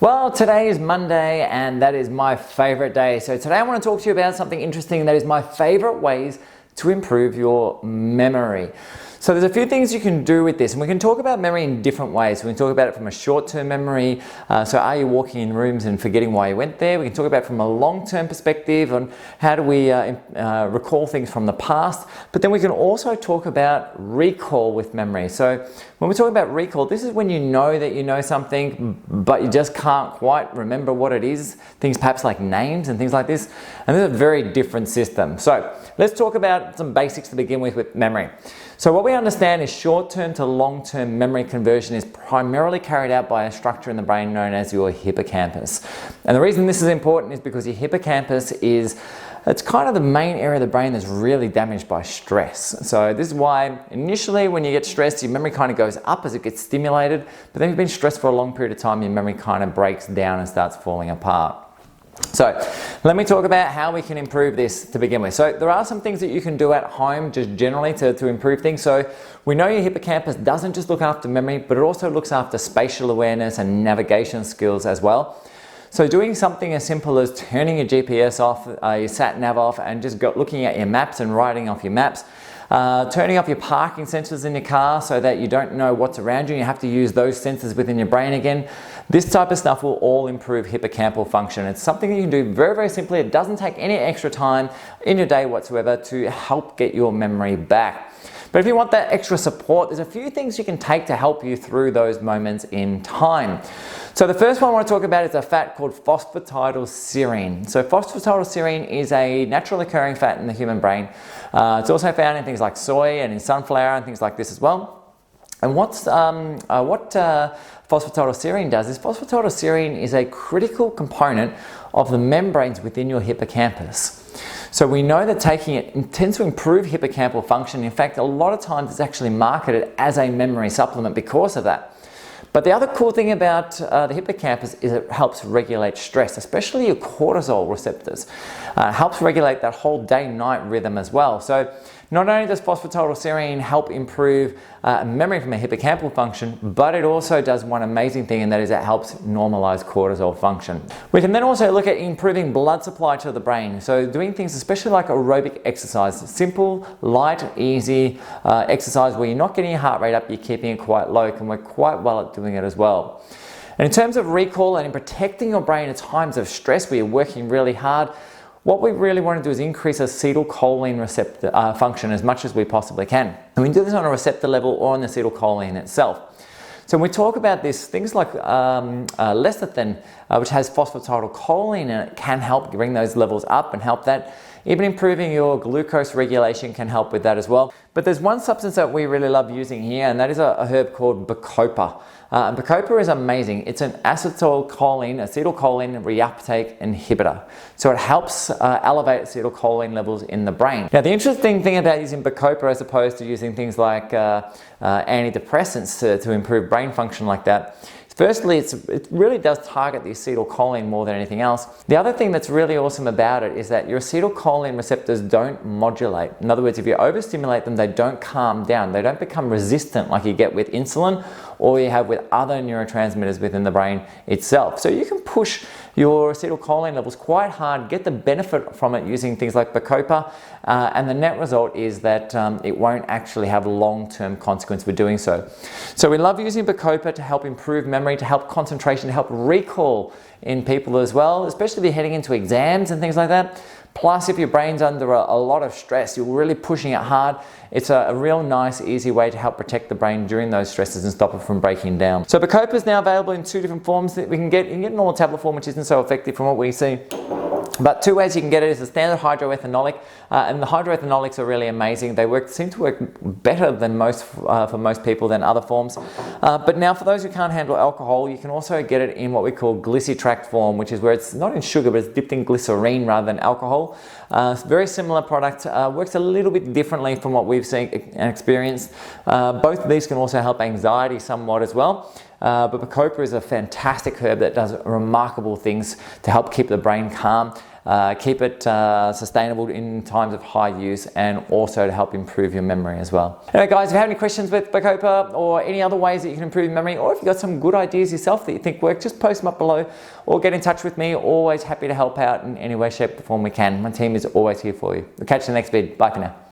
Well, today is Monday and that is my favorite day. So today I want to talk to you about something interesting that is my favorite ways to improve your memory. So there's a few things you can do with this, and we can talk about memory in different ways. We can talk about it from a short-term memory, so are you walking in rooms and forgetting why you went there? We can talk about it from a long-term perspective on how do we recall things from the past, but then we can also talk about recall with memory. So when we talk about recall, this is when you know that you know something, but you just can't quite remember what it is, things perhaps like names and things like this, and this is a very different system. So let's talk about some basics to begin with memory. So what we understand is short-term to long-term memory conversion is primarily carried out by a structure in the brain known as your hippocampus. And the reason this is important is because your hippocampus it's kind of the main area of the brain that's really damaged by stress. So this is why initially when you get stressed, your memory kind of goes up as it gets stimulated, but then you've been stressed for a long period of time, your memory kind of breaks down and starts falling apart. So let me talk about how we can improve this to begin with. So there are some things that you can do at home just generally to improve things. So we know your hippocampus doesn't just look after memory, but it also looks after spatial awareness and navigation skills as well. So doing something as simple as turning your GPS off, your sat nav off, and just looking at your maps and writing off your maps. Turning off your parking sensors in your car so that you don't know what's around you and you have to use those sensors within your brain again. This type of stuff will all improve hippocampal function. It's something that you can do very, very simply. It doesn't take any extra time in your day whatsoever to help get your memory back. But if you want that extra support, there's a few things you can take to help you through those moments in time. So the first one I want to talk about is a fat called phosphatidylserine. So phosphatidylserine is a naturally occurring fat in the human brain. It's also found in things like soy and in sunflower and things like this as well. And what phosphatidylserine does is phosphatidylserine is a critical component of the membranes within your hippocampus. So we know that taking it tends to improve hippocampal function. In fact, a lot of times it's actually marketed as a memory supplement because of that. But the other cool thing about the hippocampus is it helps regulate stress, especially your cortisol receptors. It helps regulate that whole day-night rhythm as well. So not only does phosphatidylserine help improve memory from a hippocampal function, but it also does one amazing thing, and that is it helps normalize cortisol function. We can then also look at improving blood supply to the brain. So doing things especially like aerobic exercise, simple, light, easy exercise where you're not getting your heart rate up, you're keeping it quite low, can work quite well at doing it as well. And in terms of recall and in protecting your brain at times of stress where you're working really hard, what we really want to do is increase acetylcholine receptor function as much as we possibly can. And we can do this on a receptor level or on the acetylcholine itself. So when we talk about this, things like lecithin, which has phosphatidylcholine in it, can help bring those levels up and help that. Even improving your glucose regulation can help with that as well. But there's one substance that we really love using here, and that is a herb called bacopa. Bacopa is amazing. It's an acetylcholine reuptake inhibitor. So it helps elevate acetylcholine levels in the brain. Now the interesting thing about using bacopa as opposed to using things like antidepressants to improve brain function like that, firstly, it really does target the acetylcholine more than anything else. The other thing that's really awesome about it is that your acetylcholine receptors don't modulate. In other words, if you overstimulate them, they don't calm down. They don't become resistant like you get with insulin or you have with other neurotransmitters within the brain itself. So you can push your acetylcholine levels quite hard, get the benefit from it using things like bacopa, and the net result is that it won't actually have long-term consequence for doing so. So we love using bacopa to help improve memory, to help concentration, to help recall in people as well, especially if you're heading into exams and things like that. Plus, if your brain's under a lot of stress, you're really pushing it hard, it's a real nice, easy way to help protect the brain during those stresses and stop it from breaking down. So bacopa is now available in two different forms that we can get. You can get normal tablet form, which isn't so effective from what we see. But two ways you can get it is the standard hydroethanolic, and the hydroethanolics are really amazing. They seem to work better than for most people than other forms. But now for those who can't handle alcohol, you can also get it in what we call glycetract form, which is where it's not in sugar, but it's dipped in glycerine rather than alcohol. It's a very similar product, works a little bit differently from what we've seen and experienced. Both of these can also help anxiety somewhat as well. but Bacopa is a fantastic herb that does remarkable things to help keep the brain calm, keep it sustainable in times of high use, and also to help improve your memory as well. Anyway guys, if you have any questions with Bacopa or any other ways that you can improve your memory, or if you've got some good ideas yourself that you think work, just post them up below or get in touch with me. Always happy to help out in any way, shape or form we can. My team is always here for you. We'll catch you in the next vid. Bye for now.